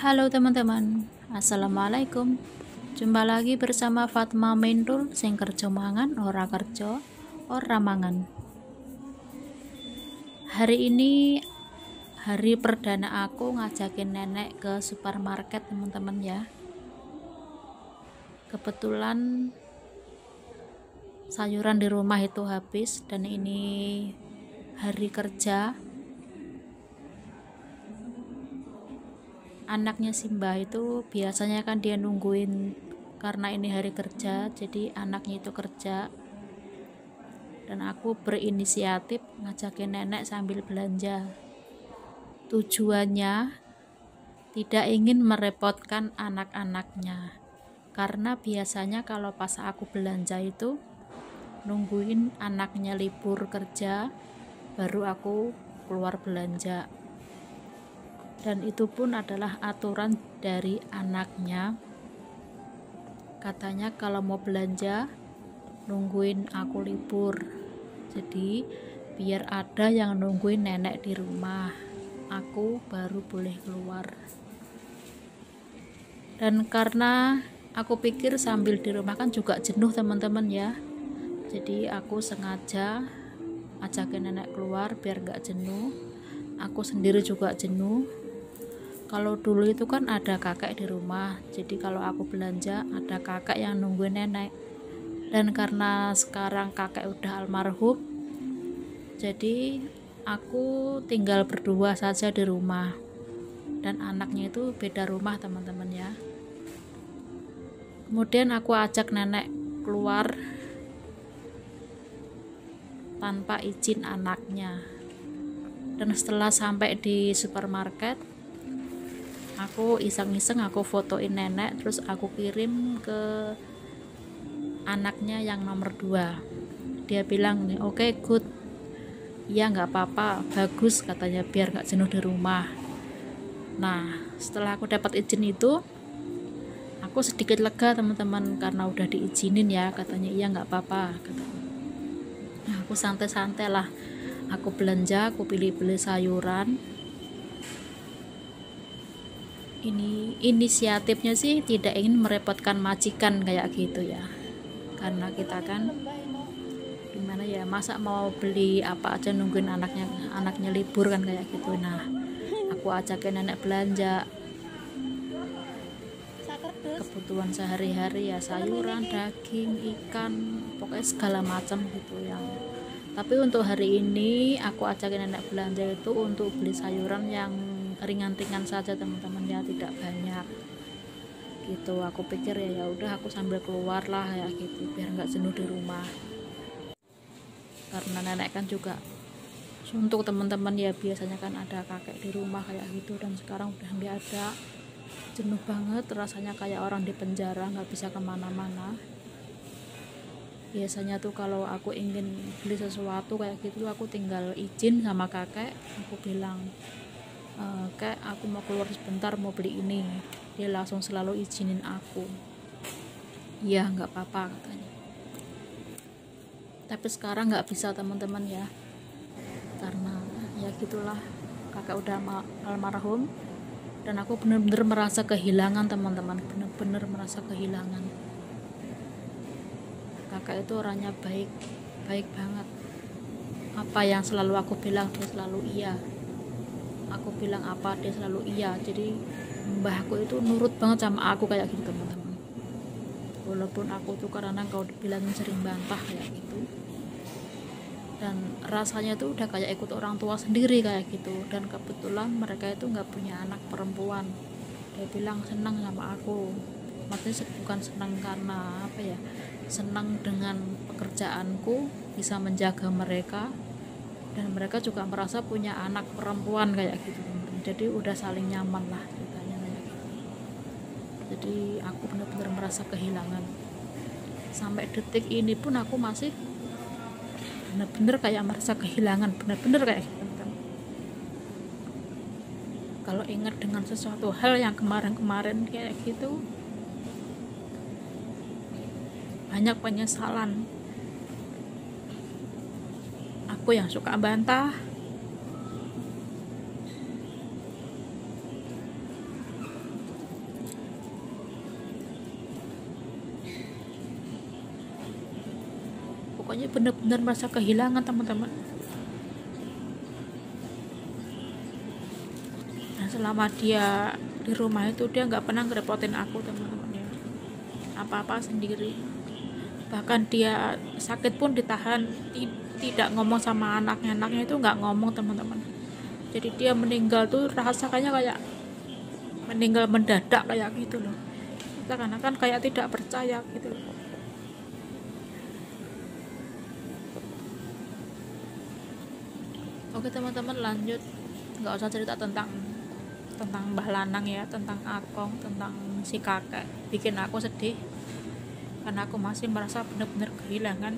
Halo teman-teman, assalamualaikum. Jumpa lagi bersama Fatma Mentul sing kerja mangan ora kerja ora mangan. Hari ini hari perdana aku ngajakin nenek ke supermarket teman-teman ya. Kebetulan sayuran di rumah itu habis dan ini hari kerja. Anaknya Simba itu biasanya kan dia nungguin karena ini hari kerja, jadi anaknya itu kerja dan aku berinisiatif ngajakin nenek sambil belanja. Tujuannya tidak ingin merepotkan anak-anaknya, karena biasanya kalau pas aku belanja itu nungguin anaknya libur kerja baru aku keluar belanja. Dan itu pun adalah aturan dari anaknya. Katanya kalau mau belanja nungguin aku libur, jadi biar ada yang nungguin nenek di rumah, aku baru boleh keluar. Dan karena aku pikir sambil di rumah kan juga jenuh teman-teman ya, jadi aku sengaja ajakin nenek keluar biar gak jenuh, aku sendiri juga jenuh. Kalau dulu itu kan ada kakek di rumah, jadi kalau aku belanja ada kakek yang nungguin nenek. Dan karena sekarang kakek udah almarhum, jadi aku tinggal berdua saja di rumah. Dan anaknya itu beda rumah teman-teman ya. Kemudian aku ajak nenek keluar tanpa izin anaknya. Dan setelah sampai di supermarket, aku iseng-iseng aku fotoin nenek, terus aku kirim ke anaknya yang nomor 2. Dia bilang nih, oke, good, iya nggak apa-apa, bagus katanya, biar nggak jenuh di rumah. Nah setelah aku dapat izin itu aku sedikit lega teman-teman, karena udah diizinin ya, katanya iya nggak apa-apa katanya. Nah aku santai-santai lah, aku belanja, aku pilih-pilih sayuran. Ini inisiatifnya sih tidak ingin merepotkan majikan kayak gitu ya, karena kita kan gimana ya, masa mau beli apa aja nungguin anaknya libur kan kayak gitu. Nah aku ajakin nenek belanja kebutuhan sehari-hari ya, sayuran, daging, ikan, pokoknya segala macam gitu ya. Tapi untuk hari ini aku ajakin nenek belanja itu untuk beli sayuran yang ringan-ringan saja teman-teman ya, tidak banyak gitu. Aku pikir ya udah aku sambil keluar lah ya gitu, biar nggak jenuh di rumah, karena nenek kan juga suntuk teman-teman ya, biasanya kan ada kakek di rumah kayak gitu, dan sekarang udah nggak ada, jenuh banget rasanya, kayak orang di penjara nggak bisa kemana-mana. Biasanya tuh kalau aku ingin beli sesuatu kayak gitu, aku tinggal izin sama kakek, aku bilang, Kek, aku mau keluar sebentar mau beli ini, dia langsung selalu izinin aku. Iya nggak apa-apa katanya. Tapi sekarang nggak bisa teman-teman ya, karena ya gitulah, kakak udah almarhum dan aku bener-bener merasa kehilangan teman-teman, bener-bener merasa kehilangan. Kakak itu orangnya baik banget, apa yang selalu aku bilang dia selalu iya, aku bilang apa dia selalu iya. Jadi mbahku itu nurut banget sama aku kayak gitu teman-teman, walaupun aku tuh karena kalau dibilangin sering bantah kayak gitu, dan rasanya tuh udah kayak ikut orang tua sendiri kayak gitu. Dan kebetulan mereka itu nggak punya anak perempuan. Dia bilang senang sama aku, maksudnya bukan senang karena apa ya, senang dengan pekerjaanku bisa menjaga mereka, dan mereka juga merasa punya anak perempuan kayak gitu teman-teman. Jadi udah saling nyaman lah ceritanya kayak gitu. Jadi aku benar-benar merasa kehilangan, sampai detik ini pun aku masih benar-benar kayak merasa kehilangan, benar-benar kayak gitu. Kalau ingat dengan sesuatu hal yang kemarin-kemarin kayak gitu, banyak penyesalan. Aku yang suka bantah, pokoknya bener-bener merasa kehilangan teman-teman. Nah selama dia di rumah itu dia nggak pernah ngerepotin aku teman-teman ya, apa-apa sendiri. Bahkan dia sakit pun ditahan, tidak ngomong sama anaknya itu nggak ngomong teman-teman. Jadi dia meninggal tuh rasanya kayak meninggal mendadak kayak gitu loh, karena kan kayak tidak percaya gitu loh. Oke teman-teman, lanjut, nggak usah cerita tentang Mbah Lanang ya, tentang Akong, tentang si kakek, bikin aku sedih karena aku masih merasa benar-benar kehilangan.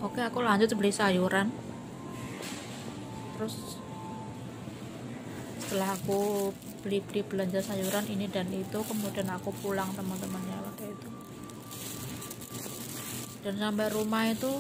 Oke, aku lanjut beli sayuran. Terus setelah aku beli belanja sayuran ini dan itu, kemudian aku pulang teman-teman ya waktu itu. Dan sampai rumah itu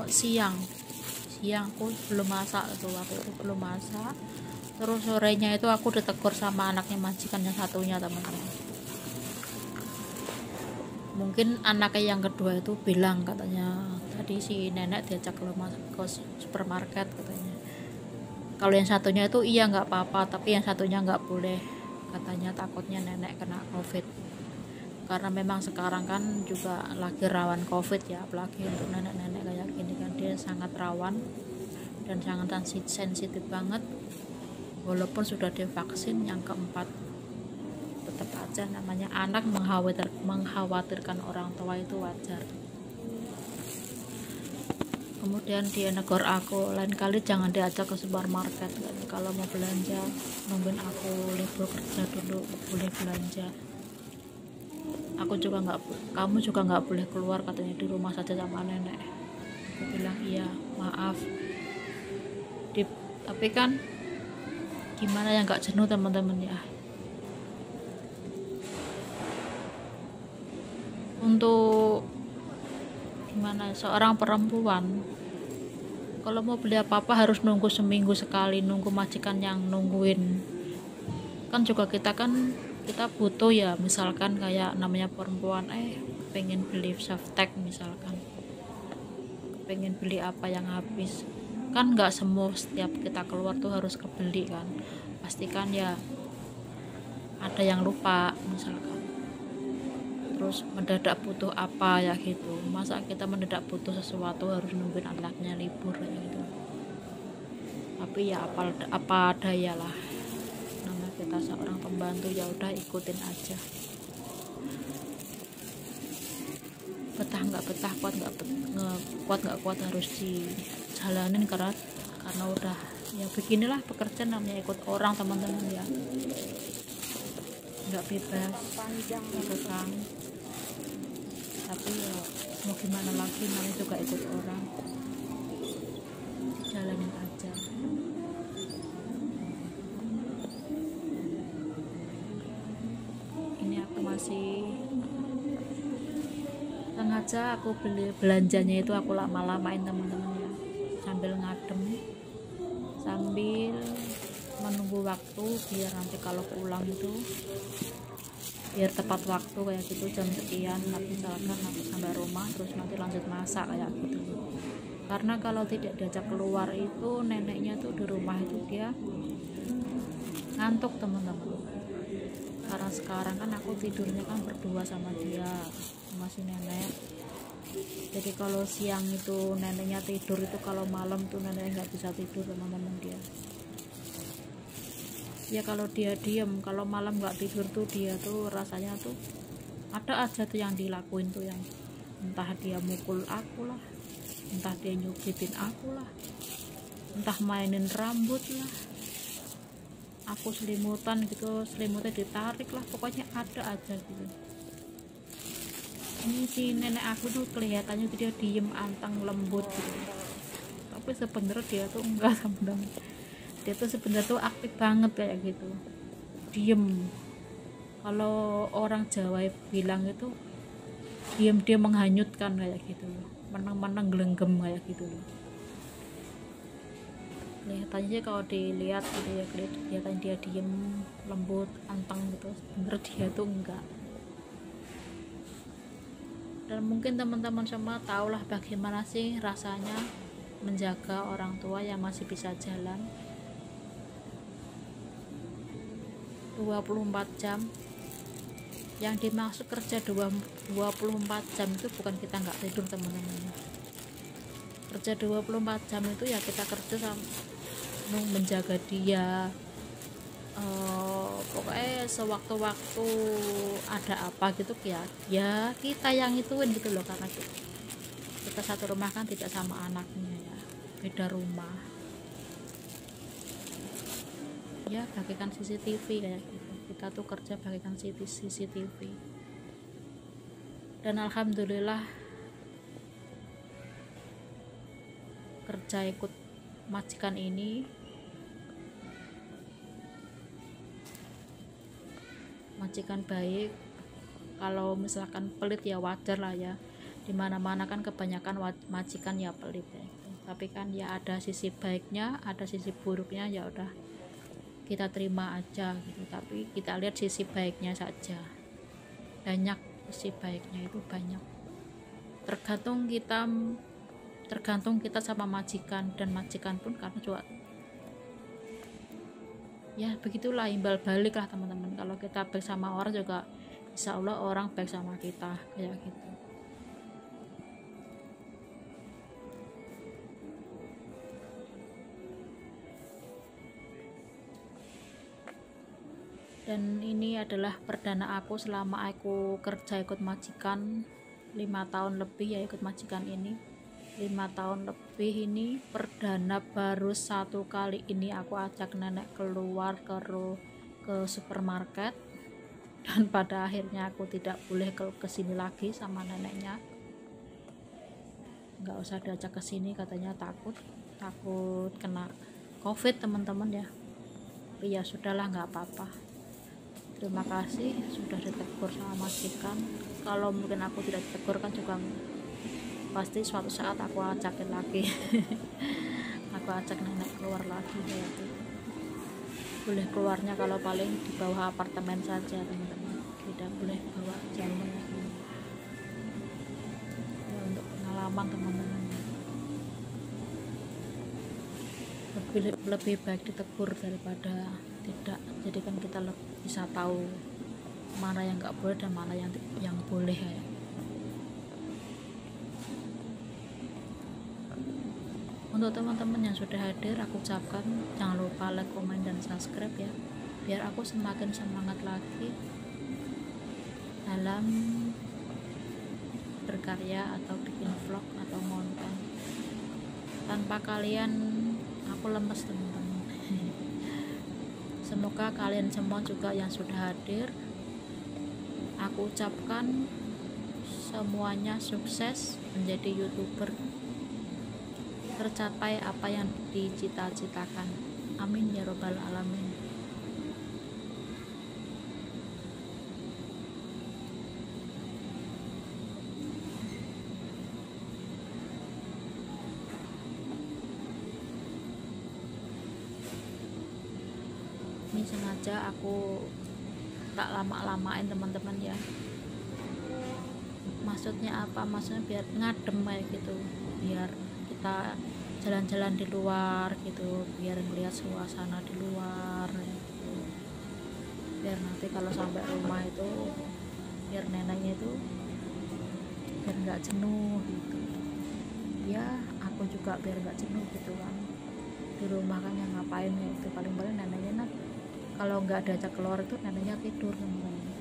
siang aku belum masak tuh, aku itu belum masak. Terus sorenya itu aku ditegur sama anaknya majikan yang satunya teman-teman. Mungkin anaknya yang kedua itu bilang katanya tadi si nenek diajak ke supermarket katanya. Kalau yang satunya itu iya nggak apa-apa, tapi yang satunya nggak boleh katanya, takutnya nenek kena covid. Karena memang sekarang kan juga lagi rawan covid ya, apalagi untuk nenek-nenek kayak gini kan, dia sangat rawan dan sangat sensitif banget. Walaupun sudah divaksin yang keempat, tetap aja namanya anak mengkhawatirkan orang tua itu wajar. Kemudian dia negor aku, lain kali jangan diajak ke supermarket, kalau mau belanja nungguin aku libur kerja dulu boleh belanja. Kamu juga nggak boleh keluar katanya, di rumah saja sama nenek. Aku bilang iya maaf. Tapi kan gimana ya, nggak jenuh teman-teman ya. Untuk gimana, seorang perempuan kalau mau beli apa-apa harus nunggu seminggu sekali, nunggu majikan yang nungguin. Kan juga kita butuh ya, misalkan kayak namanya perempuan pengen beli softtek misalkan, pengen beli apa yang habis, kan nggak semua setiap kita keluar tuh harus kebeli kan, pastikan ya ada yang lupa misalkan, terus mendadak butuh apa ya gitu. Masa kita mendadak butuh sesuatu harus nungguin anaknya libur ya gitu. Tapi ya apa daya lah, nama kita seorang pembantu, ya udah ikutin aja. Betah nggak betah, kuat nggak kuat harus dijalanin, karena udah ya beginilah pekerjaan, namanya ikut orang teman-teman ya, nggak bebas gitu kan. Tapi ya mau gimana lagi, namanya juga ikut orang, jalanin aja. Ini aku masih sengaja aku beli belanjanya itu aku lama-lamain teman-teman ya, sambil ngadem, sambil menunggu waktu biar nanti kalau pulang itu biar tepat waktu kayak gitu, jam sekian. Tapi misalkan aku sampai rumah terus nanti lanjut masak kayak gitu. Karena kalau tidak diajak keluar itu neneknya tuh di rumah itu dia ngantuk teman-teman. Karena sekarang kan aku tidurnya kan berdua sama dia, sama si nenek. Jadi kalau siang itu neneknya tidur, itu kalau malam tuh neneknya nggak bisa tidur teman-teman dia. Ya kalau dia diem, kalau malam nggak tidur tuh dia tuh rasanya tuh ada aja tuh yang dilakuin tuh, yang entah dia mukul aku lah, entah dia nyubitin aku lah, entah mainin rambut lah, aku selimutan gitu, selimutnya ditarik lah, pokoknya ada aja gitu. Ini si nenek aku tuh kelihatannya dia diem, antang, lembut gitu, tapi sebenarnya dia tuh enggak sebenarnya. Dia tuh sebenarnya tuh aktif banget kayak gitu, diem. Kalau orang Jawa bilang itu diem dia menghanyutkan kayak gitu, menang-menang gelenggem kayak gitu loh. Kelihatannya kalau dilihat gitu ya, kelihatan dia diem, lembut, anteng gitu. Sebenarnya dia tuh enggak. Dan mungkin teman-teman semua tahulah bagaimana sih rasanya menjaga orang tua yang masih bisa jalan 24 jam. Yang dimaksud kerja 24 jam itu bukan kita nggak tidur teman-teman. Kerja 24 jam itu ya kita kerja sama menjaga dia, pokoknya sewaktu-waktu ada apa gitu ya kita yang ituin gitu loh, karena kita satu rumah kan tidak sama anaknya ya, beda rumah ya, bagaikan CCTV kayak gitu. Kita tuh kerja bagaikan CCTV. Dan alhamdulillah kerja ikut majikan ini, majikan baik. Kalau misalkan pelit ya wajar lah ya, dimana-mana kan kebanyakan majikan ya pelit ya. Tapi kan ya ada sisi baiknya, ada sisi buruknya, ya udah kita terima aja gitu. Tapi kita lihat sisi baiknya saja, banyak sisi baiknya itu banyak. Tergantung kita sama majikan, dan majikan pun karena juga ya begitulah, imbal balik lah teman-teman. Kalau kita baik sama orang juga insya Allah orang baik sama kita kayak gitu. Dan ini adalah perdana aku selama aku kerja ikut majikan 5 tahun lebih ya, ikut majikan ini 5 tahun lebih. Ini perdana, baru satu kali ini aku ajak nenek keluar ke supermarket, dan pada akhirnya aku tidak boleh ke sini lagi sama neneknya. Nggak usah diajak ke sini, katanya takut kena COVID teman-teman ya. Tapi ya sudahlah, nggak apa-apa. Terima kasih sudah ditegur sama majikan. Kalau mungkin aku tidak ditegur kan juga pasti suatu saat aku ajakin lagi. Aku ajak nenek keluar lagi ya. Boleh keluarnya kalau paling di bawah apartemen saja teman-teman, tidak boleh bawa jauh lagi ya, untuk pengalaman teman-teman. Lebih baik ditegur daripada tidak, jadi kan kita bisa tahu mana yang nggak boleh dan mana yang boleh ya. Untuk teman-teman yang sudah hadir, aku ucapkan jangan lupa like, komen, dan subscribe ya, biar aku semakin semangat lagi dalam berkarya atau bikin vlog atau konten. Tanpa kalian aku lemes teman-teman. Semoga kalian semua juga yang sudah hadir, aku ucapkan semuanya sukses menjadi YouTuber, tercapai apa yang dicita-citakan. Amin ya robbal alamin. Ini sengaja aku tak lama-lamain teman-teman ya. Maksudnya apa? Maksudnya biar ngadem kayak gitu, biar kita jalan-jalan di luar gitu, biar melihat suasana di luar gitu. Biar nanti kalau sampai rumah itu, biar neneknya itu biar nggak jenuh gitu ya, aku juga biar nggak jenuh gitu kan. Di rumah kan yang ngapain ya, itu paling-paling neneknya kalau nggak diajak keluar itu neneknya tidur teman-teman.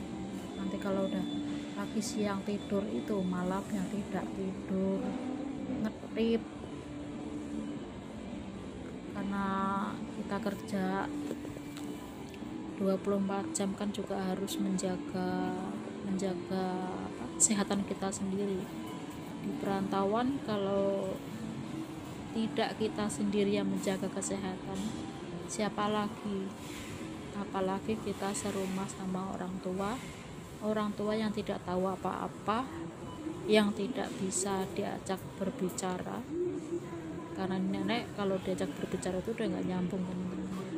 Nanti kalau udah pagi siang tidur, itu malamnya tidak tidur, ngetip. Karena kita kerja 24 jam kan juga harus menjaga kesehatan kita sendiri. Di perantauan kalau tidak kita sendiri yang menjaga kesehatan, siapa lagi? Apalagi kita serumah sama orang tua yang tidak tahu apa-apa, yang tidak bisa diajak berbicara. Karena nenek kalau diajak berbicara itu udah nggak nyambung teman-teman.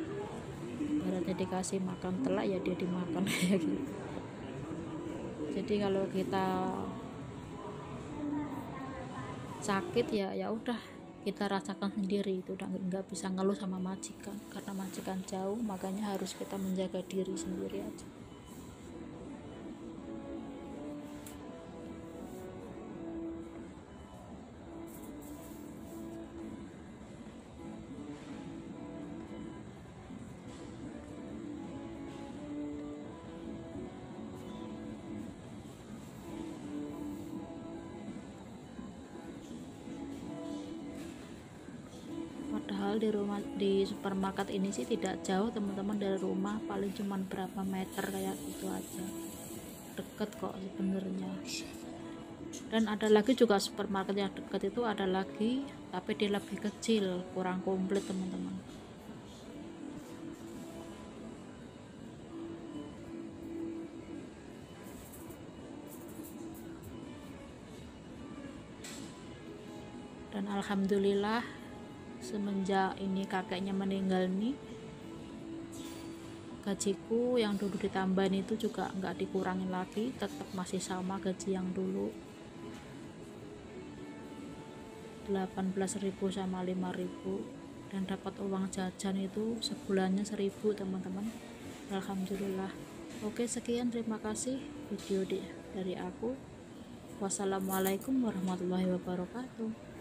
Berarti dikasih makan telak ya dia dimakan kayak gitu. Jadi kalau kita sakit ya ya udah kita rasakan sendiri, itu udah nggak bisa ngeluh sama majikan, karena majikan jauh, makanya harus kita menjaga diri sendiri aja. Padahal di supermarket ini sih tidak jauh teman-teman dari rumah, paling cuman berapa meter kayak gitu aja, deket kok sebenarnya. Dan ada lagi juga supermarket yang deket itu ada lagi, tapi dia lebih kecil, kurang komplit teman-teman. Dan alhamdulillah semenjak ini kakeknya meninggal nih, gajiku yang dulu ditambahin itu juga nggak dikurangin lagi, tetap masih sama gaji yang dulu, 18.000 sama 5.000, dan dapat uang jajan itu sebulannya 1.000 teman-teman. Alhamdulillah. Oke, sekian, terima kasih video dari aku. Wassalamualaikum warahmatullahi wabarakatuh.